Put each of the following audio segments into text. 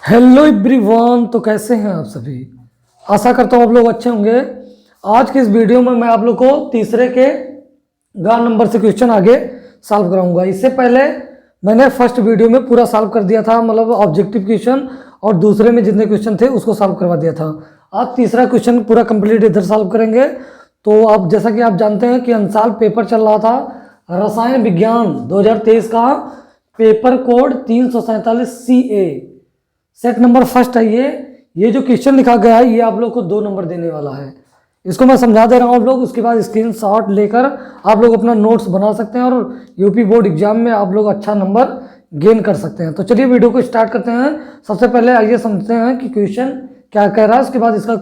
Hello everyone. तो कैसे हैं आप सभी। आशा करता हूँ आप लोग अच्छे होंगे। आज की इस वीडियो में मैं आप लोग को तीसरे के गा नंबर से क्वेश्चन आगे सॉल्व कराऊंगा। इससे पहले मैंने फर्स्ट वीडियो में पूरा सॉल्व कर दिया था, मतलब ऑब्जेक्टिव क्वेश्चन, और दूसरे में जितने क्वेश्चन थे उसको सॉल्व करवा दिया था। आज तीसरा क्वेश्चन पूरा कंप्लीट इधर सॉल्व करेंगे। तो आप जैसा कि आप जानते हैं कि अंसाल पेपर चल रहा था रसायन विज्ञान 2023 का, paper code 347 CA, set number first है। ये जो क्वेश्चन लिखा गया है ये आप लोग को 2 नंबर देने वाला है। इसको मैं समझा दे रहा हूँ आप लोग, उसके बाद स्क्रीनशॉट लेकर आप लोग अपना नोट्स बना सकते हैं और यूपी बोर्ड एग्जाम में आप लोग अच्छा नंबर गेन कर सकते हैं। तो चलिए वीडियो को स्टार्ट करते हैं। सबसे पहले आइए समझते हैं कि क्वेश्चन क्या कह रहा है, उसके बाद इसका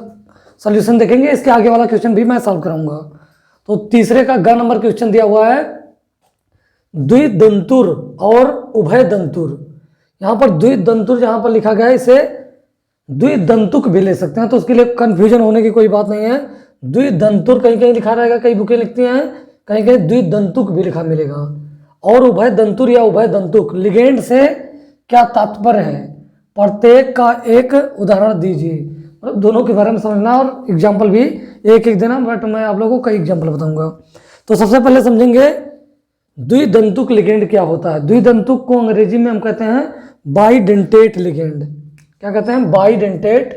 सोल्यूशन देखेंगे। इसके आगे वाला क्वेश्चन भी मैं सॉल्व कराऊंगा। तो तीसरे का ग नंबर क्वेश्चन दिया हुआ है द्विदंतुर और उभय दंतुर। यहाँ पर द्विदंतुर जहाँ पर लिखा गया है इसे द्विदंतुक भी ले सकते हैं, तो उसके लिए कंफ्यूजन होने की कोई बात नहीं है। द्विदंतुर कहीं कहीं लिखा रहेगा, कई बुकें लिखती हैं, कहीं कहीं द्विदंतुक भी लिखा मिलेगा। और उभय दंतुर या उभय दंतुक लिगेंड से क्या तात्पर्य है, प्रत्येक का एक उदाहरण दीजिए। मतलब दोनों के बारे में समझना और एग्जाम्पल भी एक एक देना, बट मैं आप लोगों को कई एग्जाम्पल बताऊंगा। तो सबसे पहले समझेंगे द्विदंतुक लिगेंड क्या होता है। द्विदंतुक को अंग्रेजी में हम कहते हैं बाइडेंटेट लिगेंड। क्या कहते हैं? बाइडेंटेट।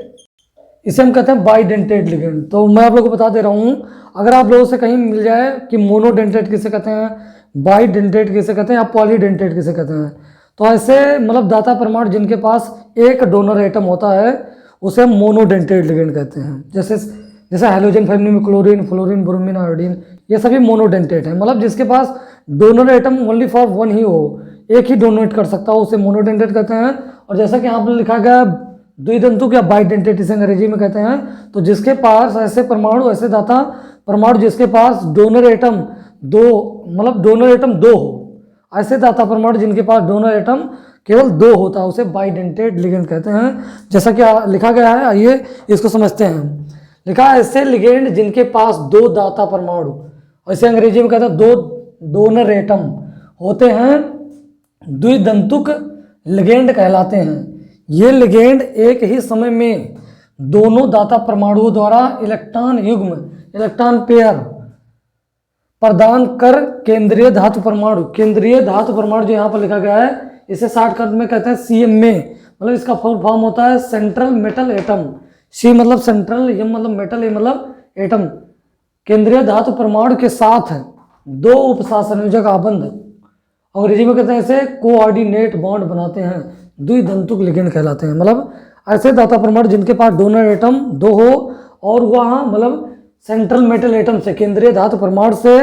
इसे हम कहते हैं बाइडेंटेट लिगेंड। तो मैं आप लोगों को बता दे रहा हूँ, अगर आप लोगों से कहीं मिल जाए कि मोनोडेंटेट किसे कहते हैं, बाइडेंटेट किसे कहते हैं, या पॉलीडेंटेट किसे कहते हैं, तो ऐसे मतलब दाता परमाणु जिनके पास एक डोनर एटम होता है उसे हम मोनोडेंटेट लिगेंड कहते हैं। जैसे हैलोजन फैमिली में क्लोरीन, फ्लोरीन, ब्रोमीन, आयोडीन, ये सभी मोनोडेंटेट है। मतलब जिसके पास donor atom only for one ही हो, एक ही डोनेट कर सकता हो, उसे मोनोडेंटेट कहते हैं। और जैसा कि यहाँ पर लिखा गया द्विदंतुक या बाइडेंटेट इसे अंग्रेजी में कहते हैं। तो जिसके पास ऐसे परमाणु, ऐसे दाता परमाणु जिसके पास डोनर एटम दो, मतलब डोनर एटम 2 हो, ऐसे दाता परमाणु जिनके पास डोनर एटम केवल 2 होता है उसे बाइडेंटेट लिगेंड कहते हैं। जैसा कि लिखा गया है, आइए इसको समझते हैं। लिखा है ऐसे लिगेंड जिनके पास 2 दाता परमाणु, ऐसे अंग्रेजी में कहते हैं 2 डोनर एटम होते हैं, द्विदंतुक लिगेंड कहलाते हैं। ये लिगेंड एक ही समय में दोनों दाता परमाणुओं द्वारा इलेक्ट्रॉन युग्म, इलेक्ट्रॉन पेयर प्रदान कर केंद्रीय धातु परमाणु, केंद्रीय धातु परमाणु जो यहाँ पर लिखा गया है इसे शॉर्टकट में कहते हैं CMA। मतलब इसका फुल फॉर्म होता है सेंट्रल मेटल एटम। C मतलब सेंट्रल, M मतलब मेटल, A मतलब एटम। केंद्रीय धातु परमाणु के साथ 2 उपसंयोजक आबंध, अंग्रेजी में कहते हैं इसे कोऑर्डिनेट बॉन्ड बनाते हैं, द्विदंतुक लिगेंड कहलाते हैं। मतलब ऐसे दाता परमाणु जिनके पास डोनर एटम 2 हो और वहाँ मतलब सेंट्रल मेटल एटम से, केंद्रीय धातु परमाणु से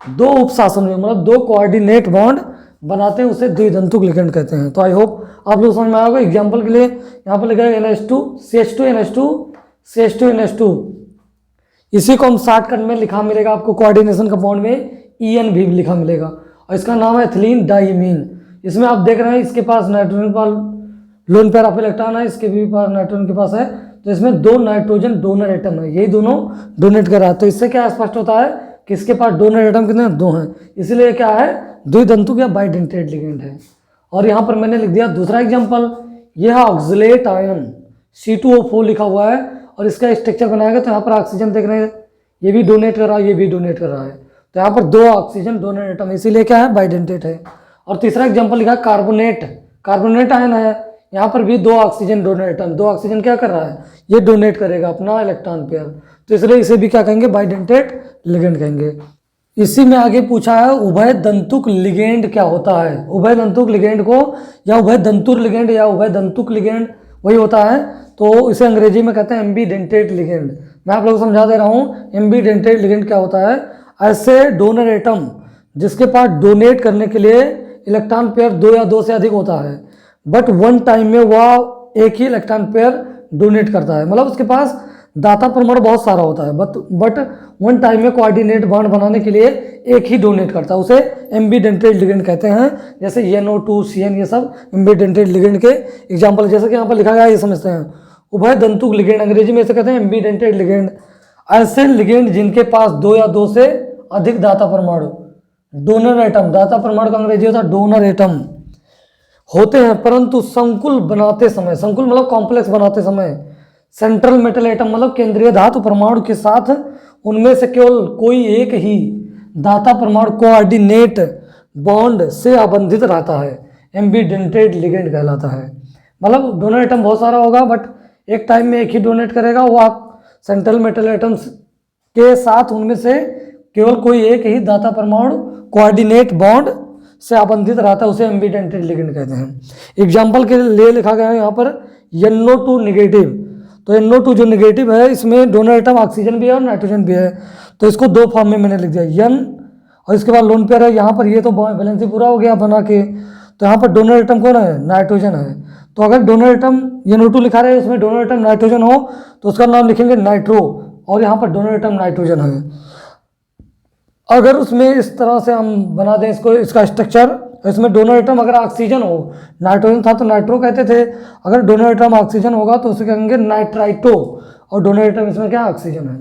2 उपसंयोजक मतलब 2 कोऑर्डिनेट बॉन्ड बनाते हैं, उसे द्विदंतुक लिगेंड कहते हैं। तो आई होप आप लोग समझ में आएगा। एग्जाम्पल के लिए यहाँ पर लिखा है NH2 CH2 NH2 CH2 NH2। इसी को हम शॉर्टकट में लिखा मिलेगा आपको, कोऑर्डिनेशन का बॉन्ड में EN भी लिखा मिलेगा, और इसका नाम है एथिलीन डाइमीन। इसमें आप देख रहे हैं इसके पास नाइट्रोजन का लोन पेयर ऑफ इलेक्ट्रॉन है, इसके भी पास नाइट्रोजन के पास है, तो इसमें 2 नाइट्रोजन डोनर एटम है, यही दोनों डोनेट कर रहा है। तो इससे क्या स्पष्ट होता है कि इसके पास डोनर एटम कितने 2 हैं, इसलिए क्या है द्विदंतुक या बाइडेंटेट लिगेंड है। और यहाँ पर मैंने लिख दिया दूसरा एग्जाम्पल, यह ऑक्सलेट आयन C2O4 लिखा हुआ है और इसका स्ट्रक्चर बनाएगा। तो यहाँ पर ऑक्सीजन देख रहे हैं, ये भी डोनेट कर रहा है, ये भी डोनेट कर रहा है, तो यहाँ पर 2 ऑक्सीजन डोनर एटम, इसीलिए क्या है बाइडेंटेट है। और तीसरा एग्जांपल लिखा कार्बोनेट, कार्बोनेट आयन है, यहाँ पर भी 2 ऑक्सीजन डोनर एटम, 2 ऑक्सीजन क्या कर रहा है, ये डोनेट करेगा अपना इलेक्ट्रॉन पेयर, तो इसलिए इसे भी क्या कहेंगे बाइडेंटेट लिगेंड कहेंगे। इसी में आगे पूछा है उभय दंतुक लिगेंड क्या होता है। उभय दंतुक लिगेंड को या उभय दंतुर लिगेंड या उभय दंतुक लिगेंड वही होता है, तो इसे अंग्रेजी में कहते हैं एम्बीडेंटेट लिगेंड। मैं आप लोगों को समझा दे रहा हूँ एम्बीडेंटेट लिगेंड क्या होता है। ऐसे डोनर एटम जिसके पास डोनेट करने के लिए इलेक्ट्रॉन पेयर 2 या 2 से अधिक होता है, बट वन टाइम में वह एक ही इलेक्ट्रॉन पेयर डोनेट करता है, मतलब उसके पास दाता परमाणु बहुत सारा होता है, बट वन टाइम में कोऑर्डिनेट बॉन्ड बनाने के लिए एक ही डोनेट करता है, उसे एम्बीडेंटेट लिगेंड कहते हैं। जैसे NO2 CN ये सब एम्बीडेंटेट लिगेंड के एग्जाम्पल। जैसे कि यहाँ पर लिखा गया है ये समझते हैं, उभय दंतुक लिगेंड अंग्रेजी में इसे कहते हैं एम्बीडेंटेट लिगेंड। ऐसे लिगेंड जिनके पास 2 या 2 से अधिक दाता परमाणु, डोनर एटम, दाता परमाणु का अंग्रेजी होता है डोनर एटम, होते हैं, परंतु संकुल बनाते समय, संकुल मतलब कॉम्प्लेक्स बनाते समय, सेंट्रल मेटल एटम मतलब केंद्रीय धातु परमाणु के साथ उनमें से केवल कोई एक ही दाता परमाणु कोऑर्डिनेट बॉन्ड से आबंधित रहता है, एम्बीडेंटेड लिगेंड कहलाता है। मतलब डोनर एटम बहुत सारा होगा, बट एक टाइम में एक ही डोनेट करेगा, वो आप सेंट्रल मेटल एटम्स के साथ उनमें से केवल कोई एक ही दाता परमाणु कोऑर्डिनेट बॉन्ड से आबंधित रहता है, उसे एम्बीडेंटेड लिगेंड कहते हैं। एग्जाम्पल के लिए लिखा गया है यहाँ पर NO2 निगेटिव। तो NO2 जो निगेटिव है, इसमें डोनर एटम ऑक्सीजन भी है और नाइट्रोजन भी है, तो इसको दो फॉर्म में मैंने लिख दिया, N और इसके बाद लोन पेयर है। यहाँ पर ये तो वैलेंसी पूरा हो गया बना के, तो यहाँ पर डोनर एटम कौन है, नाइट्रोजन है। तो अगर डोनर एटम NO2 लिखा रहे उसमें डोनर एटम नाइट्रोजन हो तो उसका नाम लिखेंगे नाइट्रो, और यहाँ पर डोनर एटम नाइट्रोजन है। अगर उसमें इस तरह से हम बना दें इसको, इसका स्ट्रक्चर, इसमें डोनर एटम अगर ऑक्सीजन हो, नाइट्रोजन था तो नाइट्रो कहते थे, अगर डोनर एटम ऑक्सीजन होगा तो उसे कहेंगे नाइट्राइटो, और डोनर एटम इसमें क्या ऑक्सीजन है,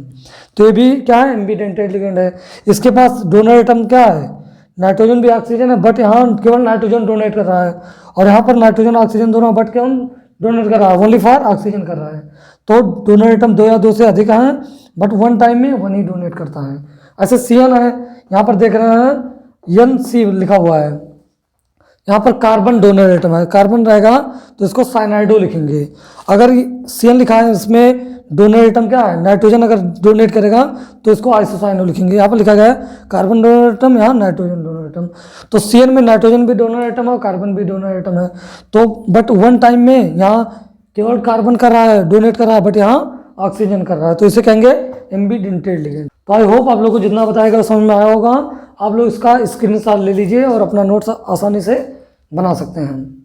तो ये भी क्या है, एम्बीडेंटेड लिगेंड है। इसके पास डोनर एटम क्या है, नाइट्रोजन भी ऑक्सीजन है, बट यहाँ केवल नाइट्रोजन डोनेट कर रहा है, और यहाँ पर नाइट्रोजन ऑक्सीजन दोनों, बट केवल डोनेट कर रहा है, ओनली फॉर ऑक्सीजन कर रहा है। तो डोनर एटम दो या दो से अधिक हैं, बट वन टाइम में वन ही डोनेट करता है। ऐसे CN है, यहाँ पर देख रहे हैं NC लिखा हुआ है, यहाँ पर कार्बन डोनर एटम है, कार्बन रहेगा तो इसको साइनाइडो लिखेंगे। अगर CN लिखा है, इसमें डोनर एटम क्या है, नाइट्रोजन अगर डोनेट करेगा तो इसको आइसोसाइनो लिखेंगे। यहाँ पर लिखा गया है कार्बन डोनर एटम, यहाँ नाइट्रोजन डोनर एटम। तो CN में नाइट्रोजन भी डोनर एटम है और कार्बन भी डोनर एटम है, तो बट वन टाइम में यहाँ केवल कार्बन कर रहा है, डोनेट कर रहा है, बट यहाँ ऑक्सीजन कर रहा है, तो इसे कहेंगे एम्बीडेंटेड लिगेंड। तो आई होप आप लोग को जितना बताएगा समझ में आया होगा। आप लोग इसका स्क्रीनशॉट ले लीजिए और अपना नोट्स आसानी से बना सकते हैं।